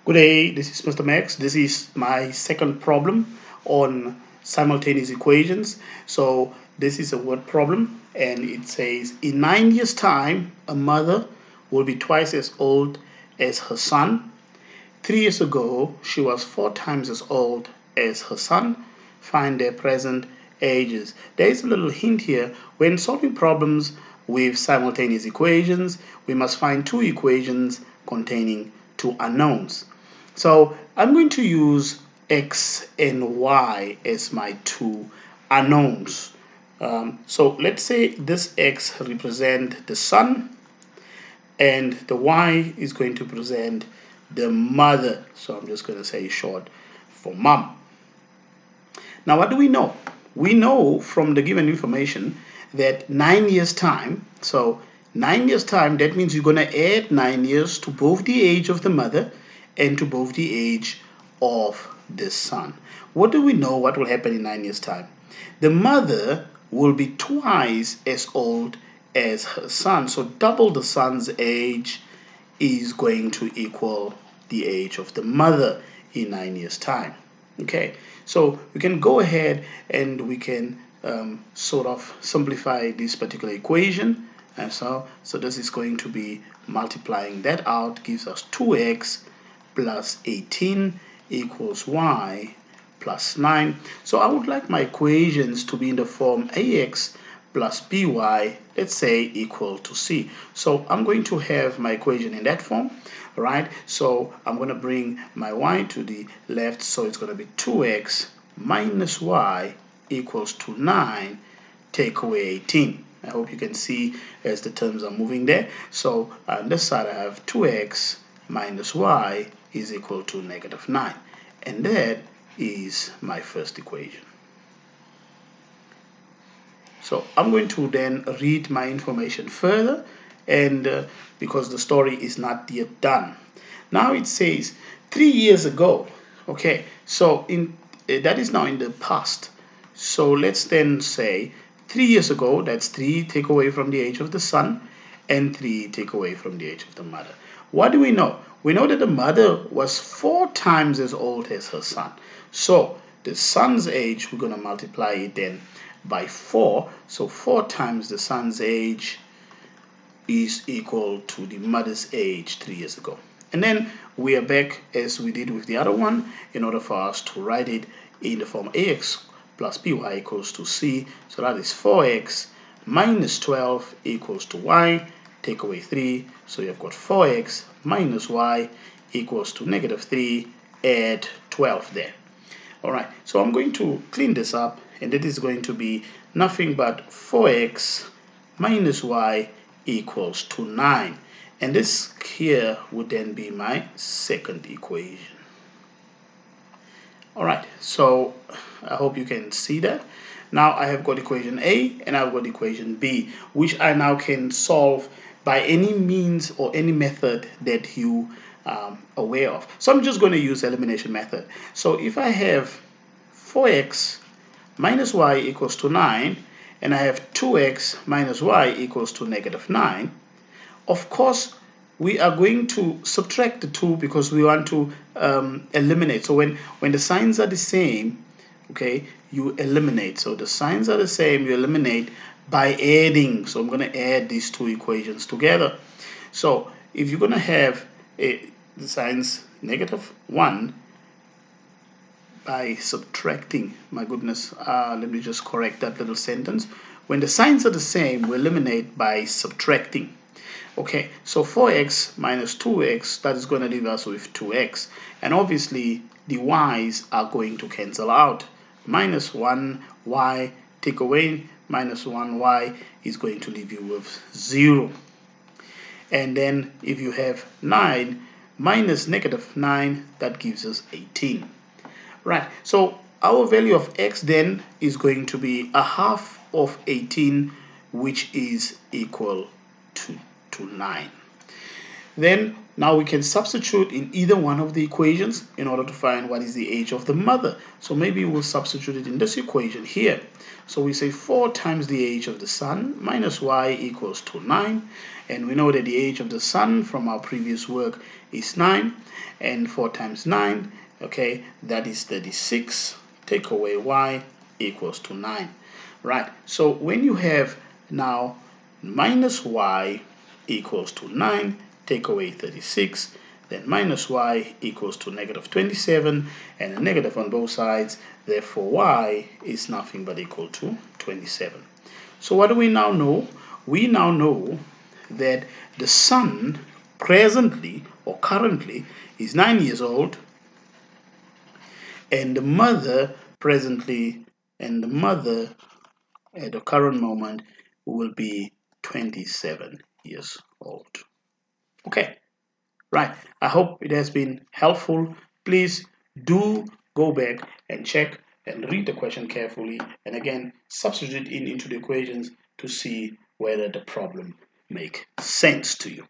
Good day, this is Mr. Max. This is my second problem on simultaneous equations. So this is a word problem and it says in 9 years time a mother will be twice as old as her son. 3 years ago she was 4 times as old as her son. Find their present ages. There is a little hint here. When solving problems with simultaneous equations, we must find two equations containing two unknowns. So I'm going to use x and y as my two unknowns. So let's say this x represent the son and the y is going to present the mother. So I'm just going to say short for mom. Now what do we know? We know from the given information that 9 years time, so 9 years time, that means you're going to add 9 years to both the age of the mother and to both the age of the son. What do we know what will happen in 9 years time? The mother will be twice as old as her son. So double the son's age is going to equal the age of the mother in 9 years time. Okay, so we can go ahead and we can sort of simplify this particular equation. And so this is going to be multiplying that out gives us 2x plus 18 equals y plus 9. So I would like my equations to be in the form ax plus by, let's say, equal to c. So I'm going to have my equation in that form, right? So I'm going to bring my y to the left, so it's going to be 2x minus y equals to 9, take away 18. I hope you can see as the terms are moving there. So on this side I have 2x minus y is equal to -9. And that is my first equation. So I'm going to then read my information further, and because the story is not yet done. Now it says 3 years ago. Okay, so that is now in the past. So let's then say 3 years ago, that's 3 take away from the age of the son and 3 take away from the age of the mother. What do we know? We know that the mother was 4 times as old as her son. So the son's age, we're going to multiply it then by 4. So 4 times the son's age is equal to the mother's age 3 years ago. And then we are back as we did with the other one in order for us to write it in the form ax plus by equals to c. So that is 4x minus 12 equals to y. Take away 3, so you've got 4x minus y equals to -3, add 12 there. Alright, so I'm going to clean this up, and it is going to be nothing but 4x minus y equals to 9. And this here would then be my second equation. Alright, so I hope you can see that. Now I have got equation A and I've got equation B, which I now can solve by any means or any method that you are aware of. So I'm just going to use elimination method. So if I have 4x minus y equals to 9 and I have 2x minus y equals to -9, of course we are going to subtract the 2 because we want to eliminate. So when the signs are the same, okay, you eliminate. So the signs are the same, you eliminate by adding. So I'm going to add these two equations together. So if you're going to have the signs -1 by subtracting, my goodness, let me just correct that little sentence. When the signs are the same, we eliminate by subtracting. Okay, so 4x minus 2x, that is going to leave us with 2x. And obviously, the y's are going to cancel out. -1y, take away -1y is going to leave you with 0. And then if you have 9 minus -9, that gives us 18. Right, so our value of x then is going to be a half of 18, which is equal to 9. Then now we can substitute in either one of the equations in order to find what is the age of the mother. So maybe we'll substitute it in this equation here. So we say 4 times the age of the son minus y equals to 9. And we know that the age of the son from our previous work is 9. And 4 times 9, okay, that is 36. Take away y equals to 9. Right, so when you have now minus y equals to 9, take away 36, then minus y equals to negative 27, and a negative on both sides, therefore y is nothing but equal to 27. So what do we now know? We now know that the son presently or currently is 9 years old, and the mother presently, and the mother at the current moment will be 27 years old. Okay, right. I hope it has been helpful. Please do go back and check and read the question carefully, and again substitute into the equations to see whether the problem makes sense to you.